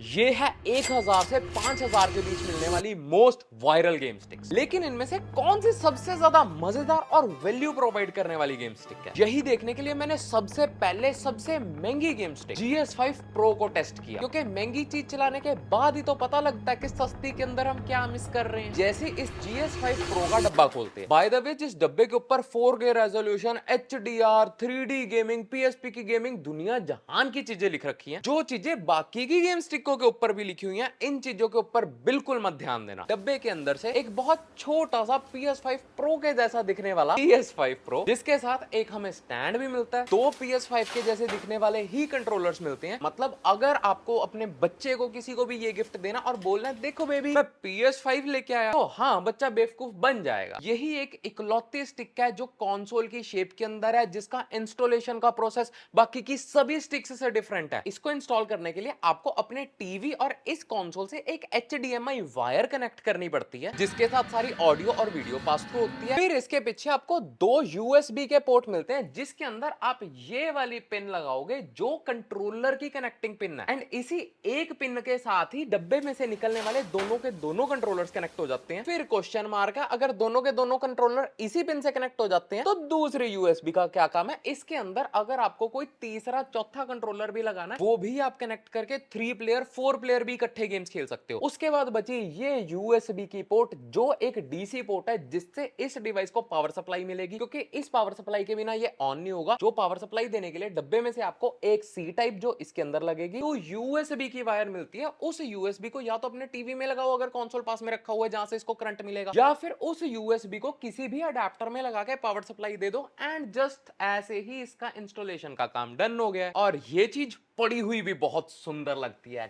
ये है 1000 से 5000 के बीच मिलने वाली मोस्ट वायरल गेम स्टिक्स। लेकिन इनमें से कौन सी सबसे ज्यादा मजेदार और वैल्यू प्रोवाइड करने वाली गेम स्टिक है, यही देखने के लिए मैंने सबसे पहले सबसे महंगी गेम स्टिक GS5 Pro को टेस्ट किया, क्योंकि महंगी चीज चलाने के बाद ही तो पता लगता है कि सस्ती के अंदर हम क्या मिस कर रहे हैं। जैसे इस GS5 Pro का डब्बा खोलते हैं, बाय द वे जिस डब्बे के ऊपर 4K resolution, HDR, 3D gaming, PSP की गेमिंग, दुनिया जहान की चीजें लिख रखी हैं, जो चीजें बाकी की गेम स्टिक के ऊपर भी लिखी हुई हैं, इन चीजों के ऊपर बिल्कुल मत ध्यान देना। डब्बे के अंदर से एक बहुत छोटा सा PS5 Pro के जैसा दिखने वाला PS5 Pro, जिसके साथ एक हमें स्टैंड भी मिलता है, दो PS5 के जैसे दिखने वाले ही कंट्रोलर्स मिलते हैं। मतलब अगर आपको अपने बच्चे को, किसी को भी ये गिफ्ट देना और बोलना है देखो बेबी मैं PS5 लेके आया, तो हाँ बच्चा बेवकूफ बन जाएगा। यही एक इकलौती स्टिक है जो कंसोल की शेप के अंदर है, जिसका इंस्टॉलेशन का प्रोसेस बाकी की सभी स्टिक्स से डिफरेंट है। इसको इंस्टॉल करने के लिए आपको अपने टीवी और इस कंसोल से एक HDMI वायर कनेक्ट करनी पड़ती है, जिसके साथ सारी ऑडियो और वीडियो पास थ्रू होती है। फिर इसके पीछे आपको दो USB के पोर्ट मिलते हैं, जिसके अंदर आप ये वाली पिन लगाओगे जो कंट्रोलर की कनेक्टिंग पिन है, एंड इसी एक पिन के साथ ही डब्बे में से निकलने वाले दोनों के दोनों कंट्रोलर्स कनेक्ट हो जाते हैं। फिर क्वेश्चन मार्क है, अगर दोनों के दोनों कंट्रोलर इसी पिन से कनेक्ट हो जाते हैं तो दूसरी USB का क्या काम है। इसके अंदर अगर आपको कोई तीसरा चौथा कंट्रोलर भी लगाना है, वो भी आप कनेक्ट करके 3 प्लेयर 4 प्लेयर भी इकट्ठे गेम्स खेल सकते हो। उसके बाद बची ये USB की पोर्ट, जो एक DC पोर्ट है, जिससे इस डिवाइस को पावर सप्लाई मिलेगी, क्योंकि इस पावर सप्लाई के बिना ये ऑन नहीं होगा। जो पावर सप्लाई देने के लिए डब्बे में से आपको एक C टाइप जो इसके अंदर लगेगी, तो USB की वायर मिलती है। उस USB को या तो अपने टीवी में लगाओ अगर कंसोल पास में रखा हुआ है जहां से इसको करंट मिलेगा, या फिर उस USB को किसी भी अडेप्टर में लगा के पावर सप्लाई दे दो, एंड जस्ट ऐसे ही इसका इंस्टॉलेशन का काम डन हो गया। और ये चीज पड़ी हुई भी बहुत सुंदर लगती है।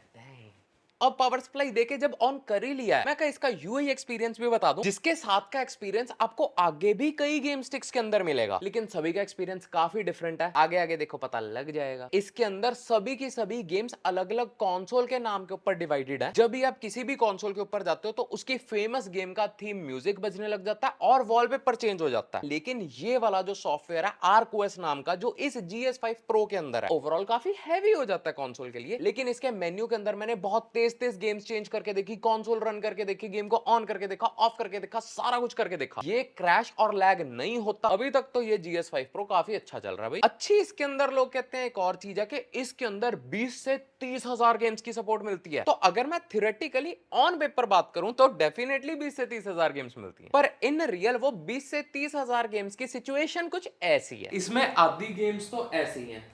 अब पावर सप्लाई देके जब ऑन कर ही लिया है, मैं इसका UI एक्सपीरियंस भी बता दूं, जिसके साथ का एक्सपीरियंस आपको आगे भी कई गेम स्टिक्स के अंदर मिलेगा, लेकिन सभी का एक्सपीरियंस काफी डिफरेंट है। आगे आगे देखो पता लग जाएगा। इसके अंदर सभी की सभी गेम्स अलग अलग कंसोल के नाम के ऊपर डिवाइडेड है। जब भी आप किसी भी कंसोल के ऊपर जाते हो तो उसकी फेमस गेम का थीम म्यूजिक बजने लग जाता है और वॉलपेपर चेंज हो जाता है। लेकिन ये वाला जो सॉफ्टवेयर है ArcOS नाम का, जो इस GS5 Pro के अंदर है, ओवरऑल काफी हैवी हो जाता है कंसोल के लिए। लेकिन इसके मेन्यू के अंदर मैंने बहुत तेज गेम्स चेंज करके देखी, कंसोल रन करके देखी, गेम को ऑन करके देखा, ऑफ करके देखा, सारा कुछ करके देखा, ये क्रैश और लैग नहीं होता। अभी तक तो ये GS5 Pro काफी अच्छा चल रहा है भाई। अच्छी इसके अंदर लोग कहते हैं एक और चीज है कि इसके अंदर 20 से 30 हजार गेम्स की सपोर्ट मिलती है। तो अगर मैं थियोरेटिकली ऑन पेपर बात करूं तो डेफिनेटली 20 से 30 हजार गेम्स मिलती है, पर इन रियल वो 20 से 30 हजार गेम्स की सिचुएशन कुछ ऐसी है। इसमें आधी गेम्स तो ऐसी हैं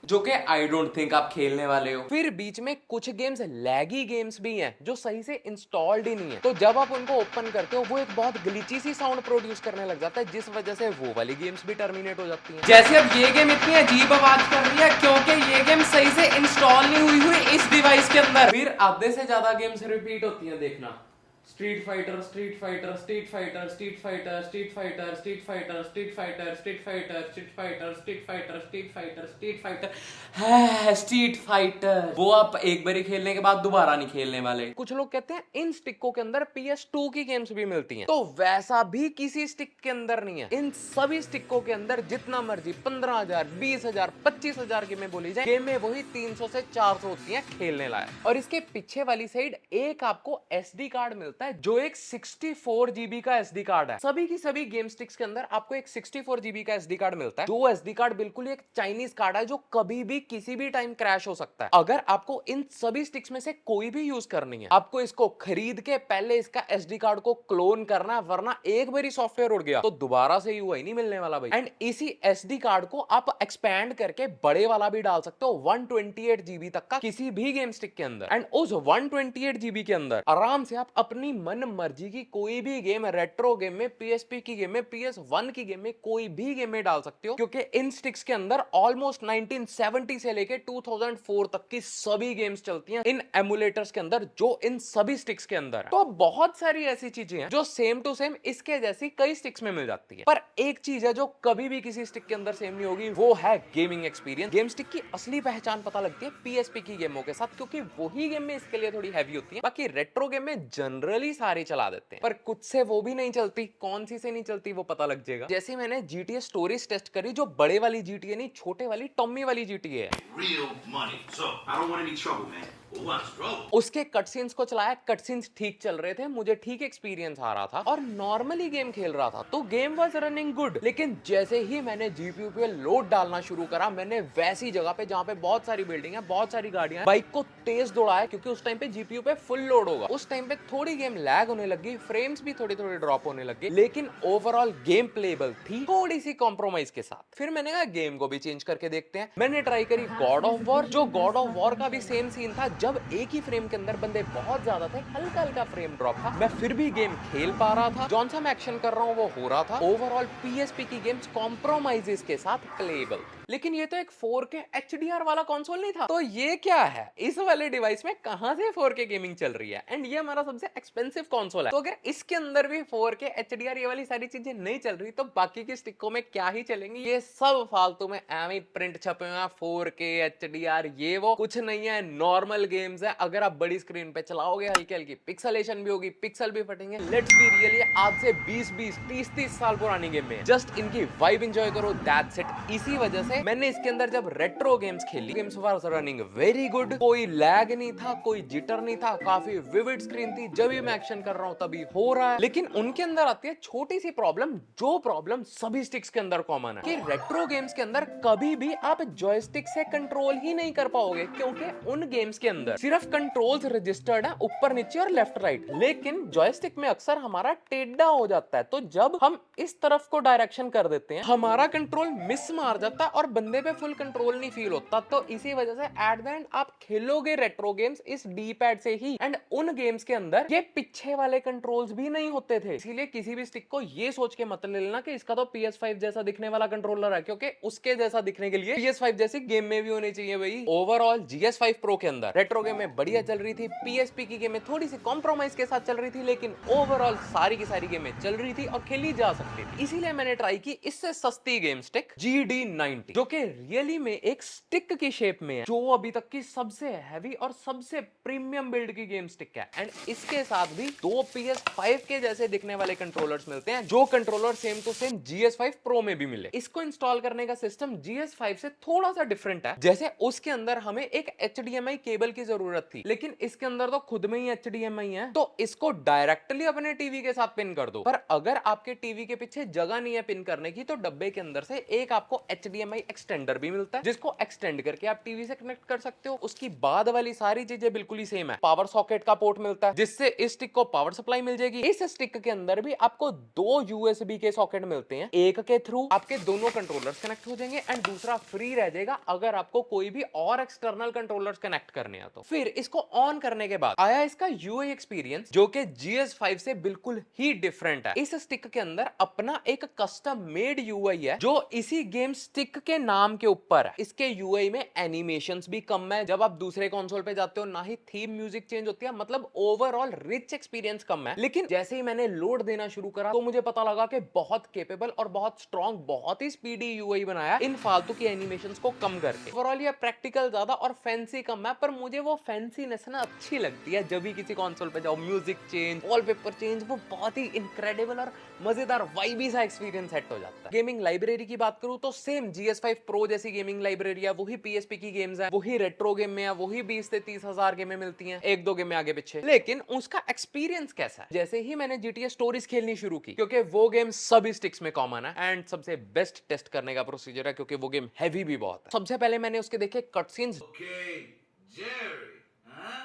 जो कि आई डोंट थिंक आप खेलने वाले हो। फिर बीच में कुछ गेम्स लैगी गेम्स भी हैं जो सही से इंस्टॉल्ड ही नहीं है, तो जब आप उनको ओपन करते हो वो एक बहुत ग्लिची सी साउंड प्रोड्यूस करने लग जाता है, जिस वजह से वो वाली गेम्स भी टर्मिनेट हो जाती हैं। जैसे अब ये गेम इतनी अजीब आवाज कर रही है क्योंकि ये गेम सही से इंस्टॉल नहीं हुई इस डिवाइस के अंदर। फिर आधे से ज्यादा गेम्स रिपीट होती हैं, देखना। Street fighter, street fighter, street fighter, street fighter, street fighter, street fighter, street fighter, street fighter, street fighter, street fighter, street fighter, street fighter, है स्ट्रीट फाइटर। वो आप एक बारी खेलने के बाद दोबारा नहीं खेलने वाले। कुछ लोग कहते हैं इन स्टिकों के अंदर PS2 की गेम्स भी मिलती हैं, तो वैसा भी किसी स्टिक के अंदर नहीं है। इन सभी स्टिकों के अंदर जितना मर्जी 15,000, 20,000, 25,000 गेमें बोली जाए, गेमें वही 300 से 400 होती हैं खेलने लायक। और इसके पीछे वाली साइड एक आपको SD कार्ड मिलता है, जो एक 64 GB का SD कार्ड है। सभी की सभी गेम स्टिक्स के अंदर आपको एक 64 GB का SD कार्ड मिलता है। जो SD कार्ड बिल्कुल एक चाइनीज कार्ड है, जो कभी भी किसी भी टाइम क्रैश हो सकता है। अगर आपको इन सभी स्टिक्स में से कोई भी यूज करनी है, आपको इसको खरीद के पहले इसका SD कार्ड को क्लोन करना, वरना एक बार सॉफ्टवेयर उड़ गया तो दोबारा से UI नहीं मिलने वाला भाई। एंड इसी SD कार्ड को आप एक्सपैंड करके बड़े वाला भी डाल सकते हो, 128 GB तक का, किसी भी गेम स्टिक के अंदर। एंड उस 128 GB के अंदर आराम से आप अपनी मन मर्जी की कोई भी गेम, रेट्रो गेम में, PSP की गेम में, PS1 की गेम में, कोई भी गेम में डाल सकते हो, क्योंकि इन स्टिक्स के अंदर ऑलमोस्ट 1970 से लेके 2004 तक की सभी गेम्स चलती हैं इन एमुलेटर्स के अंदर, जो इन सभी स्टिक्स के अंदर है। तो बहुत सारी ऐसी चीजें हैं जो सेम टू सेम इसके जैसी कई स्टिक्स में मिल जाती है, पर एक चीज है जो कभी भी किसी स्टिक के अंदर सेम नहीं होगी, वो है गेमिंग एक्सपीरियंस। गेम स्टिक की असली पहचान पता लगती है PSP की गेमों के साथ, क्योंकि वही गेम में इसके लिए थोड़ी हैवी होती है। बाकी रेट्रो गेम में जनरल लिटरली सारी चला देते हैं, पर कुछ से वो भी नहीं चलती। कौन सी से नहीं चलती वो पता लग जाएगा। जैसे मैंने GTA स्टोरीज टेस्ट करी, जो बड़े वाली GTA नहीं, छोटे वाली टॉमी वाली GTA है, Real money. So, I don't want any trouble, man. Well, what's trouble? उसके कटसीन्स को चलाया, कटसीन्स ठीक चल रहे थे, मुझे ठीक एक्सपीरियंस आ रहा था और नॉर्मली गेम खेल रहा था, तो गेम वाज रनिंग गुड। लेकिन जैसे ही मैंने जीपीयू पे लोड डालना शुरू करा, मैंने वैसी जगह पे जहां पे बहुत सारी बिल्डिंग है, बहुत सारी गाड़ियां, बाइक को तेज दौड़ाया, क्योंकि उस टाइम पे जीपीयू पे फुल लोड होगा। उस टाइम पे थोड़ी गेम लैग होने लगी, फ्रेम्स भी थोड़ी थोड़ी ड्रॉप होने लगे, लेकिन ओवरऑल गेम प्लेबल थी, थोड़ी सी कॉम्प्रोमाइज के साथ। फिर मैंने कहा गेम को भी चेंज करके देखते हैं। मैंने ट्राई करी गॉड ऑफ वॉर, जो गॉड ऑफ वॉर का भी सेम सीन था, जब एक ही फ्रेम के अंदर बंदे बहुत ज्यादा थे, हल्का हल्का फ्रेम ड्रॉप था, मैं फिर भी गेम खेल पा रहा था, जौन सा मैं एक्शन कर रहा हूँ वो हो रहा था। ओवरऑल पीएसपी की गेम्स कॉम्प्रोमाइजेस के साथ प्लेएबल। लेकिन ये तो एक 4K HDR वाला कंसोल नहीं था, तो ये क्या है? इस वाले डिवाइस में कहां से 4K गेमिंग चल रही है? एंड ये हमारा सबसे एक्सपेंसिव कंसोल है, तो अगर इसके अंदर भी 4K HDR ये वाली सारी चीजें नहीं चल रही, तो बाकी की स्टिकों में क्या ही चलेंगी? ये सब फालतू में एमी प्रिंट छपे हुए हैं, 4K HDR ये वो कुछ नहीं है, नॉर्मल गेम्स है। अगर आप बड़ी स्क्रीन पे चलाओगे, हल्की हल्की पिक्सलेशन भी होगी, पिक्सल भी फटेंगे। लेट्स बी रियल, ये आज से 20-20 30-30 साल पुरानी गेम में जस्ट इनकी वाइब एंजॉय करो, दैट्स इट। इसी वजह से मैंने इसके अंदर जब रेट्रो गेम्स खेली, games was running very good, कोई लैग नहीं था, कोई जिटर नहीं था, काफी विविड स्क्रीन थी, जब भी मैं एक्शन कर रहा हूं तभी हो रहा है। लेकिन उनके अंदर आती है छोटी सी प्रॉब्लम, जो प्रॉब्लम सभी स्टिक्स के अंदर कॉमन है, कि रेट्रो गेम्स के अंदर कभी भी आप जॉयस्टिक से कंट्रोल ही नहीं कर पाओगे, क्योंकि उन गेम्स के अंदर सिर्फ कंट्रोल्स रजिस्टर्ड है, ऊपर नीचे और लेफ्ट राइट। लेकिन जॉयस्टिक में अक्सर हमारा टेढ़ा हो जाता है, तो जब हम इस तरफ को डायरेक्शन कर देते हैं, हमारा कंट्रोल मिस मार जाता है और बंदे पे फुल कंट्रोल नहीं फील होता। तो इसी वजह से एट द एंड आप खेलोगे रेट्रो गेम्स इस डी पैड से ही, एंड उन गेम्स के अंदर ये पीछे वाले कंट्रोल्स भी नहीं होते थे। इसीलिए किसी भी स्टिक को ये सोच के मत ले लेना कि इसका तो PS5 जैसा दिखने वाला कंट्रोलर है, क्योंकि उसके जैसा दिखने के लिए PS5 जैसी गेम में भी होनी चाहिए भाई। ओवरऑल GS5 Pro के अंदर रेट्रो गेम में बढ़िया चल रही थी, PSP की गेम में थोड़ी सी कॉम्प्रोमाइज के साथ चल रही थी, लेकिन ओवरऑल सारी की सारी गेमें चल रही थी और खेली जा सकती थी। इसीलिए मैंने ट्राई की इससे सस्ती गेम स्टिक GD90, जो कि रियली में एक स्टिक की शेप में है, जो अभी तक की सबसे हैवी और सबसे प्रीमियम बिल्ड की गेम स्टिक है। एंड इसके साथ भी दो PS5 के जैसे दिखने वाले कंट्रोलर्स मिलते हैं, जो controller same to same GS5 Pro में भी मिले। इसको इंस्टॉल करने का सिस्टम GS5 से थोड़ा सा डिफरेंट है। जैसे उसके अंदर हमें एक HDMI केबल की जरूरत थी, लेकिन इसके अंदर तो खुद में ही HDMI है, तो इसको डायरेक्टली अपने टीवी के साथ पिन कर दो। पर अगर आपके टीवी के पीछे जगह नहीं है पिन करने की, तो डब्बे के अंदर से एक आपको HDMI एक्सटेंडर भी मिलता है, जिसको एक्सटेंड करके आप टीवी से कनेक्ट कर सकते हो। उसकी बाद वाली सारी चीजें बिल्कुल ही सेम है। पावर सॉकेट का पोर्ट मिलता है, जिससे इस स्टिक को पावर सप्लाई मिल जाएगी। इस स्टिक के अंदर भी आपको दो USB के सॉकेट मिलते हैं, एक के थ्रू आपके दोनों कंट्रोलर्स कनेक्ट हो जाएंगे एंड दूसरा फ्री रह जाएगा अगर आपको कोई भी और एक्सटर्नल कंट्रोलर्स कनेक्ट करने हैं तो। फिर इसको ऑन करने के बाद आया इसका UI एक्सपीरियंस, जो कि GS5 से बिल्कुल ही डिफरेंट है। इस स्टिक के अंदर अपना एक कस्टम मेड UI है, जो इसी गेम स्टिक के नाम के ऊपर है। इसके UI में एनिमेशंस भी कम है, जब आप दूसरे कंसोल पे जाते हो ना ही थीम म्यूजिक चेंज होती है, मतलब ओवरऑल रिच एक्सपीरियंस कम है। लेकिन जैसे ही मैंने लोड देना शुरू करा, तो मुझे पता लगा कि बहुत केपेबल और बहुत स्ट्रॉन्ग, बहुत ही स्पीडी UI बनाया इन फालतू की एनिमेशंस को कम करके। ओवरऑल ये प्रैक्टिकल ज्यादा और फैंसी कम है, पर मुझे वो फैंसीनेस ना अच्छी लगती है। जब भी किसी कंसोल पे जाओ, म्यूजिक चेंज, वॉलपेपर चेंज, वो बहुत ही इनक्रेडिबल और मजेदार वाइबी सा एक्सपीरियंस सेट हो जाता है। गेमिंग लाइब्रेरी की बात करूं तो सेम GS5 Pro जैसी गेमिंग लाइब्रेरी है, वही PSP की गेम्स है, वही रेट्रो गेम में है, वही 20 से 30 हजार गेमें मिलती हैं, एक दो गेमें आगे पीछे। लेकिन उसका एक्सपीरियंस कैसा है? जैसे ही मैंने GTA स्टोरीज खेलनी शुरू की, क्योंकि वो गेम सभी स्टिक्स में कॉमन है एंड सबसे बेस्ट टेस्ट करने का प्रोसीजर है, क्योंकि वो गेम हैवी भी बहुत है। सबसे पहले मैंने उसके देखे cut scenes. Okay, Jerry, huh?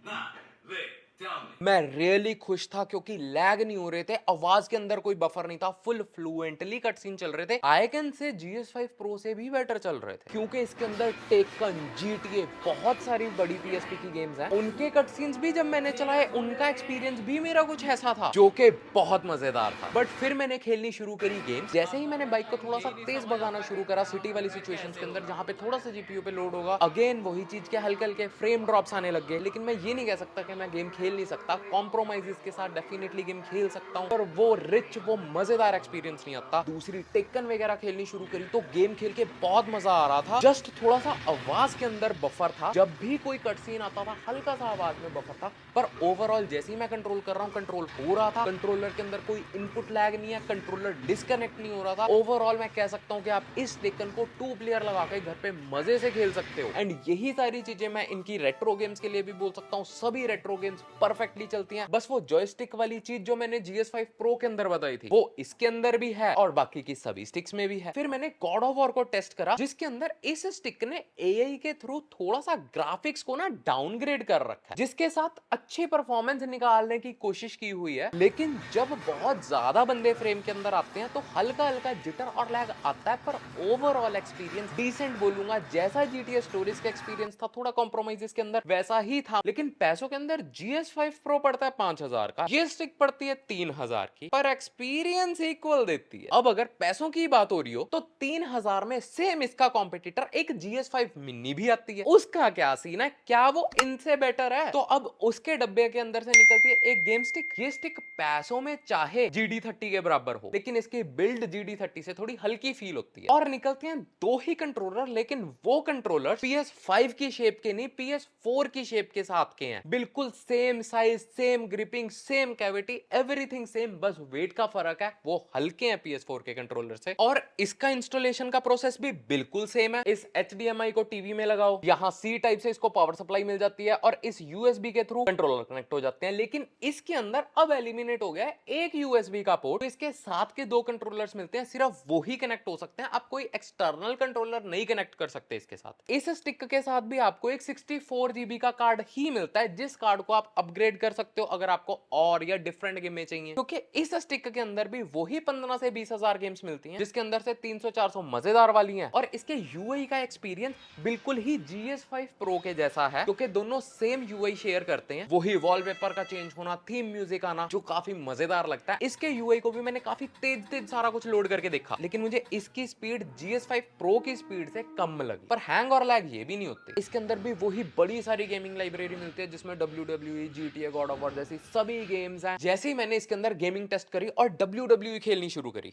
Nah, Vic, tell me. मैं रियली खुश था, क्योंकि लैग नहीं हो रहे थे, आवाज के अंदर कोई बफर नहीं था, फुल फ्लुएंटली कट सीन चल रहे थे। I can say GS5 Pro से भी बेटर चल रहे थे, क्योंकि इसके अंदर टेकन, GTA, बहुत सारी बड़ी PSP की गेम्स हैं, उनके कट सीन्स भी जब मैंने चलाए, उनका एक्सपीरियंस भी मेरा कुछ ऐसा था, जो कि बहुत मजेदार था। बट फिर मैंने खेलनी शुरू करी गेम्स। जैसे ही मैंने बाइक को थोड़ा सा तेज भगाना शुरू करा सिटी वाली सिचुएशंस के अंदर, जहां पे थोड़ा सा GPU पे लोड होगा, अगेन वही चीज के हल्के हल्के फ्रेम ड्रॉप्स आने लग गए। लेकिन मैं ये नहीं कह सकता कि मैं गेम खेल नहीं सकता, आता, कॉम्प्रोमाइजेस के साथ डेफिनेटली गेम खेल सकता हूँ, पर वो रिच, वो मजेदार एक्सपीरियंस नहीं आता। दूसरी टेक्कन वगैरह खेलनी शुरू करी तो गेम खेल के बहुत मजा आ रहा था, जस्ट थोड़ा सा आवाज के अंदर बफर था, जब भी कोई कट सीन आता था हल्का सा आवाज में बफर था, पर ओवरऑल जैसे ही मैं कंट्रोल कर रहा हूँ कंट्रोल हो रहा था। कंट्रोलर के अंदर कोई इनपुट लैग नहीं है, कंट्रोलर डिस्कनेक्ट नहीं हो रहा था। ओवरऑल मैं कह सकता हूँ कि आप इस टेक्कन को 2 प्लेयर लगा के घर पे मजे से खेल सकते हो। एंड यही सारी चीजें मैं इनकी रेट्रो गेम्स के लिए भी बोल सकता हूँ। सभी रेट्रो गेम्स परफेक्टली चलती हैं, बस वो जॉयस्टिक वाली चीज जो मैंने GS5 Pro के अंदर बताई थी वो इसके अंदर भी है और बाकी की सभी स्टिक्स में भी है। फिर मैंने गॉड ऑफ वॉर को टेस्ट करा, जिसके अंदर इस स्टिक ने AI के थ्रू थोड़ा सा ग्राफिक्स को ना डाउनग्रेड कर रखा है, जिसके साथ अच्छी परफॉर्मेंस निकालने की कोशिश की हुई है। लेकिन जब बहुत ज्यादा बंदे फ्रेम के अंदर आते हैं तो हल्का हल्का जिटर और लैग आता है, पर ओवरऑल एक्सपीरियंस डिसेंट बोलूंगा। जैसा GTA स्टोरीज का एक्सपीरियंस था, थोड़ा कॉम्प्रोमाइजेस के अंदर वैसा ही था, लेकिन पैसों के अंदर GS5 Pro पड़ता है 5000 का, ये स्टिक पड़ती है 3000 की, पर एक्सपीरियंस इक्वल देती है। अब अगर पैसों की बात हो रही हो तो 3000 में सेम इसका कॉम्पिटिटर एक GS5 मिनी भी आती है, उसका क्या सीन है, क्या वो इनसे बेटर है? तो अब उसके डब्बे के अंदर से निकलती है एक गेम स्टिक। ये स्टिक पैसों में चाहे GD30 के बराबर हो, लेकिन इसकी बिल्ड GD30 से थोड़ी हल्की फील होती है। और निकलते हैं 2 ही कंट्रोलर, लेकिन वो कंट्रोलर PS5 की शेप के नहीं, PS4 की शेप के साथ के हैं। बिल्कुल same size, same gripping, same cavity, everything same, बस वेट का फर्क है, वो हल्के हैं PS4 के कंट्रोलर से। और इसका इंस्टॉलेशन का प्रोसेस भी बिल्कुल सेम है। इस HDMI को टीवी में लगाओ, यहाँ C टाइप से इसको पावर सप्लाई मिल जाती है और इस USB के थ्रू कंट्रोलर कनेक्ट हो जाते हैं। लेकिन इसके अंदर अब एलिमिनेट हो गया है एक USB का पोर्ट, तो इसके साथ के 2 कंट्रोलर्स मिलते हैं, सिर्फ वो ही कनेक्ट हो सकते हैं। आप कोई एक्सटर्नल कंट्रोलर नहीं कनेक्ट कर सकते इसके साथ। इस स्टिक के साथ भी आपको एक 64 GB का कार्ड ही मिलता है, जिस कार्ड को आप अपग्रेड कर सकते हो अगर आपको और या डिफरेंट गेम में चाहिए, क्योंकि इस स्टिक के अंदर भी वही 15 से 20 हजार गेम्स मिलती हैं, जिसके अंदर से 300-400 मजेदार वाली हैं। और इसके UI का एक्सपीरियंस बिल्कुल ही GS5 Pro के जैसा है, क्योंकि दोनों सेम UI शेयर करते हैं। वही वॉलपेपर का चेंज होना, थीम म्यूजिक आना, जो काफी मजेदार लगता है। इसके UI को भी मैंने काफी तेज सारा कुछ लोड करके देखा, लेकिन मुझे इसकी स्पीड GS5 Pro की स्पीड से कम लगी। पर हैंग और लैग ये भी नहीं होते। इसके अंदर भी वही बड़ी सारी गेमिंग लाइब्रेरी मिलती है, जिसमें WWE, GTA, God of war जैसी सभी गेम्स हैं। जैसे ही मैंने इसके अंदर गेमिंग टेस्ट करी और WWE खेलनी शुरू करी,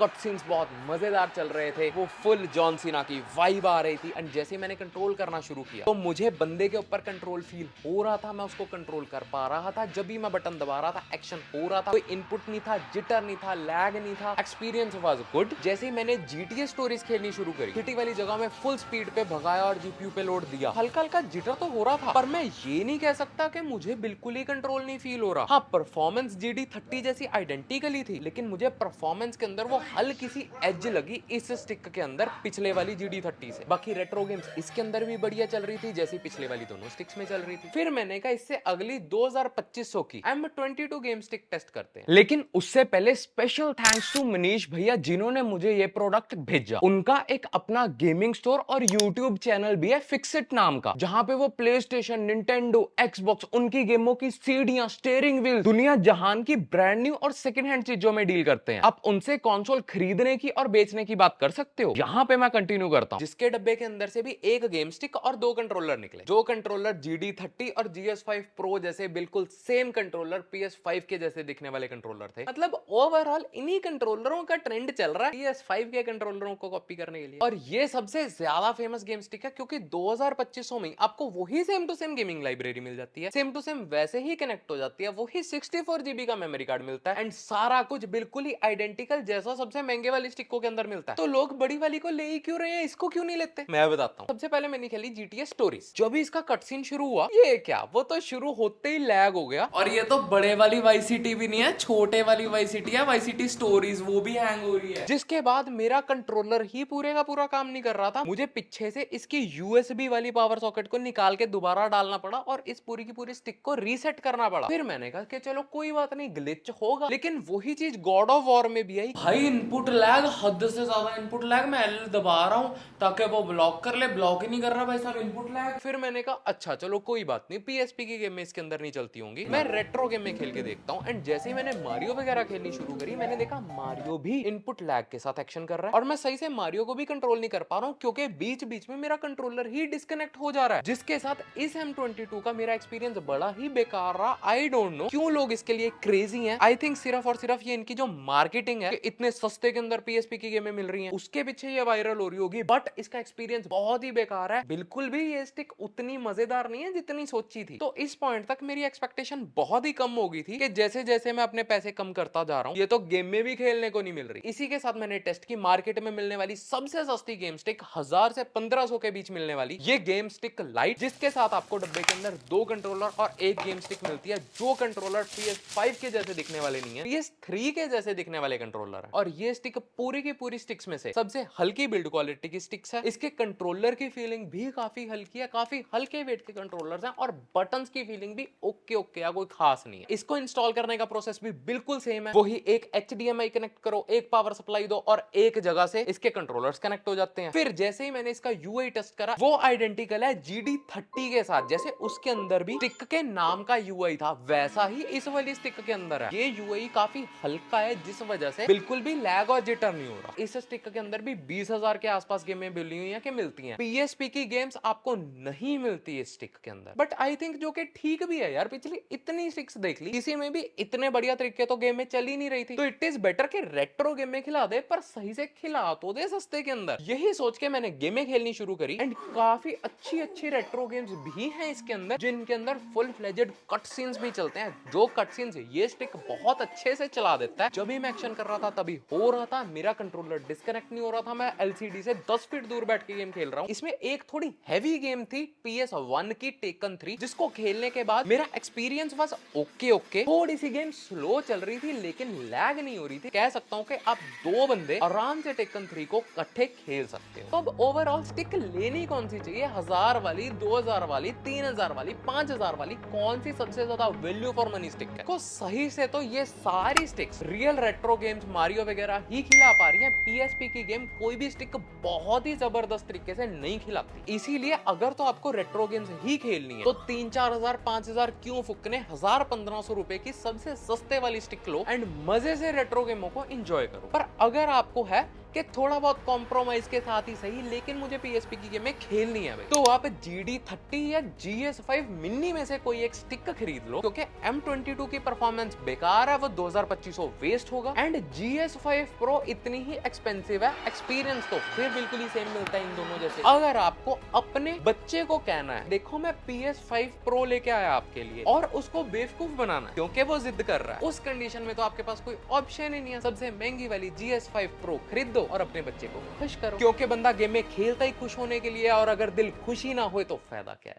कट सीन्स बहुत मजेदार चल रहे थे, वो फुल जॉन सीना की वाइब आ रही थी। एंड जैसे मैंने कंट्रोल करना शुरू किया तो मुझे बंदे के ऊपर कंट्रोल फील हो रहा था, मैं उसको कंट्रोल कर पा रहा था। जब भी मैं बटन दबा रहा था एक्शन हो रहा था, कोई इनपुट नहीं था, जिटर नहीं था, लैग नहीं था, एक्सपीरियंस वाज गुड। जैसे ही मैंने GTA स्टोरीज खेलनी शुरू करी, सिटी वाली जगह में फुल स्पीड पे भगाया और GPU पे लोड दिया, हल्का हल्का जिटर तो हो रहा था, पर मैं ये नहीं कह सकता कि मुझे बिल्कुल ही कंट्रोल नहीं फील हो रहा। हाँ, परफॉर्मेंस GD30 जैसी आइडेंटिकली थी, लेकिन मुझे परफॉर्मेंस के अंदर वो हल्की सी एज लगी इस स्टिक के अंदर पिछले वाली GD30 से। बाकी रेट्रो गेम्स इसके अंदर भी बढ़िया चल रही थी, जैसी पिछले वाली दोनों स्टिक्स में चल रही थी। फिर मैंने कहा इससे अगली 2200 की M22 गेम स्टिक टेस्ट करते हैं। लेकिन उससे पहले स्पेशल थैंक्स टू मनीष भैया, जिन्होंने मुझे ये प्रोडक्ट भेजा। उनका एक अपना गेमिंग स्टोर और यूट्यूब चैनल भी है फिक्सिट नाम का, जहां पे वो प्लेस्टेशन, निंटेंडो, एक्सबॉक्स, उनकी गेमों की सीडियां, स्टीयरिंग व्हील, दुनिया जहान की ब्रांड न्यू और सेकंड हैंड चीजों में डील करते हैं। आप उनसे कंसोल खरीदने की और बेचने की बात कर सकते हो। यहाँ पे मैं कंटिन्यू करता हूँ। जिसके डब्बे के अंदर से भी एक गेम स्टिक और 2 कंट्रोलर निकले। जो कंट्रोलर GD30 और GS5 Pro जैसे बिल्कुल सेम कंट्रोलर, PS5 के जैसे दिखने वाले कंट्रोलर थे। मतलब ओवरऑल इन्हीं कंट्रोलरों का ट्रेंड चल रहा है PS5 के कंट्रोलरों को कॉपी करने के लिए। और ये सबसे ज्यादा फेमस गेम स्टिक है, क्योंकि 2200 में आपको वही same to same gaming library मिल जाती है, सेम टू सेम वैसे ही कनेक्ट हो जाती है, वही 64 GB का मेमोरी कार्ड मिलता है, एंड सारा कुछ बिल्कुल ही आइडेंटिकल जैसा सबसे महंगे वाली स्टिकों के अंदर मिलता है। तो लोग बड़ी वाली को ले ही क्यों रहे हैं, इसको क्यों नहीं लेते? मैं बताता हूँ। सबसे पहले मैंने खेली GTA स्टोरीज। जो भी इसका कट सीन शुरू हुआ, ये क्या, वो तो शुरू होते ही लैग हो गया। और ये तो बड़े वाली वाई सिटी भी नहीं है, छोटे वाली वाई सिटी है, वाई सिटी स्टोरीज, वो भी हैंग हो रही है। जिसके बाद मेरा कंट्रोलर ही पूरे का पूरा काम नहीं कर रहा था, मुझे पीछे से इसकी USB वाली पावर सॉकेट को निकाल के दोबारा डालना पड़ा और इस पूरी की पूरी स्टिक को रीसेट करना पड़ा। फिर मैंने कहा कि चलो कोई बात नहीं, ग्लिच होगा। लेकिन वही चीज गॉड ऑफ वॉर में भी आई। भाई इनपुट लैग, हद से ज्यादा इनपुट लैग। मैं एल दबा रहा हूँ ताकि वो ब्लॉक कर ले, ब्लॉक ही नहीं कर रहा भाई साहब, इनपुट लैग। फिर मैंने कहा अच्छा चलो कोई बात नहीं, पीएसपी की गेम में इसके अंदर नहीं चलती होंगी, मैं रेट्रो गेम में खेल के देखता हूँ। एंड जैसे ही मैंने मारियो वगैरह खेलनी शुरू करी, मैंने देखा मारियो भी इनपुट लैग के साथ एक्शन कर रहा है और मैं सही से मारियो को भी कंट्रोल नहीं कर पा रहा हूँ क्योंकि बीच बीच में मेरा कंट्रोलर ही डिस्कनेक्ट हो जा रहा है, जिसके साथ इस M22 का मेरा एक्सपीरियंस बड़ा ही बेकार रहा। आई डोंट नो क्यों लोग इसके लिए क्रेजी हैं। आई थिंक सिर्फ और सिर्फ ये इनकी जो मार्केटिंग है, इतने सस्ते के अंदर पीएसपी की गेमें मिल रही हैं, उसके पीछे ये वायरल हो रही होगी। बट इसका एक्सपीरियंस बहुत ही बेकार है, बिल्कुल भी ये स्टिक उतनी मजेदार नहीं है जितनी सोची थी। तो इस पॉइंट तक मेरी एक्सपेक्टेशन बहुत ही कम हो गई थी कि जैसे जैसे मैं अपने पैसे कम करता जा रहा हूँ, ये तो गेम में भी खेलने को नहीं मिल रही। इसी के साथ मैंने टेस्ट की मार्केट में मिलने वाली सबसे सस्ती गेम स्टिक 1000 से 1500 के बीच मिलने वाली ये गेम स्टिक लाइट, जिसके साथ आपको डब्बे के अंदर 2 कंट्रोलर और एक गेम स्टिक मिलती है। जो कंट्रोलर PS5 के जैसे दिखने वाले नहीं है, PS3 के जैसे दिखने वाले कंट्रोलर है। और ये स्टिक पूरी की पूरी स्टिक्स में से सबसे हल्की बिल्ड क्वालिटी की स्टिक्स है। इसके कंट्रोलर की फीलिंग भी काफी हल्की है, काफी हल्के वेट के कंट्रोलर्स हैं और बटन्स की फीलिंग भी ओके ओके है, कोई खास नहीं है। इसको इंस्टॉल करने का प्रोसेस भी बिल्कुल सेम है, वही एक HDMI कनेक्ट करो, एक पावर सप्लाई दो और एक जगह से इसके कंट्रोलर्स कनेक्ट हो जाते हैं। फिर जैसे ही मैंने इसका UI टेस्ट करा, वो आइडेंटिकल है GD30 के साथ। जैसे उसके अंदर भी स्टिक के नाम का UI था, वैसा ही इस वाली स्टिक के अंदर है। ये UI काफी हल्का है, जिस वजह से बिल्कुल भी लैग और जिटर नहीं हो रहा। इस स्टिक के अंदर भी 20,000 के आसपास गेमें मिली हुई हैं कि मिलती हैं। PSP की गेम्स आपको नहीं मिलती है स्टिक के अंदर, बट आई थिंक जो कि ठीक भी है यार। पिछली इतनी स्टिक्स देख ली, किसी में भी इतने बढ़िया तरीके तो गेम में चल ही नहीं रही थी, तो इट इज बेटर कि रेट्रो गेम में खिला दे, पर सही से खिला तो दे सस्ते के अंदर। यही सोच के मैंने गेमें खेलनी शुरू करी एंड काफी अच्छी अच्छी रेट्रो गेम्स भी हैं इसके अंदर, जिनके अंदर फुल फ्लेजेड कट सीन्स भी चलते हैं। जो कट सीन्स ये स्टिक बहुत अच्छे से चला देता है। जब भी मैं एक्शन कर रहा था तभी हो रहा था, मेरा कंट्रोलर डिस्कनेक्ट नहीं हो रहा था, मैं LCD से 10 फीट दूर बैठ के गेम खेल रहा हूँ। इसमें एक थोड़ी हैवी गेम थी PS1 की टेकन 3, जिसको खेलने के बाद मेरा एक्सपीरियंस बस ओके। थोड़ी सी गेम स्लो चल रही थी लेकिन लैग नहीं हो रही थी। कह सकता हूँ कि आप 2 बंदे आराम से टेकन 3 को इकट्ठे खेल सकते हो। तो अब ओवरऑल स्टिक लेनी कौन सी चाहिए? 1000 वाली, 2000 वाली, 3000 वाली, 5000 वाली, कौन सी सबसे ज्यादा वैल्यू फॉर मनी स्टिक है? को सही से तो ये सारी sticks real retro games Mario वगैरह ही खिला पा रही है। PSP की गेम कोई भी स्टिक बहुत ही जबरदस्त तरीके से नहीं खिलाती। इसीलिए अगर तो आपको रेट्रो गेम्स ही खेलनी है तो 3-4 हजार 5,000 क्यों फुकने, 1000-1500 रुपए की सबसे सस्ते वाली स्टिक लो एंड मजे से रेट्रो गेमों को एंजॉय करो। पर अगर आपको है कि थोड़ा बहुत कॉम्प्रोमाइज के साथ ही सही, लेकिन मुझे PSP की गेमें खेलनी है भाई, तो आप GD30 या GS5 मिनी में से कोई एक स्टिक खरीद लो, क्योंकि M22 की परफॉर्मेंस बेकार है, वो 2500 वेस्ट होगा एंड GS5 Pro इतनी ही एक्सपेंसिव है। एक्सपीरियंस तो फिर बिल्कुल ही सेम मिलता है इन दोनों जैसे। अगर आपको अपने बच्चे को कहना है देखो मैं PS5 Pro लेके आया आपके लिए, और उसको बेवकूफ बनाना है क्योंकि वो जिद कर रहा है, उस कंडीशन में तो आपके पास कोई ऑप्शन ही नहीं है। सबसे महंगी वाली GS5 Pro खरीद दो और अपने बच्चे को खुश करो, क्योंकि बंदा गेम में खेलता ही खुश होने के लिए, और अगर दिल खुश ही ना हो तो फायदा क्या है।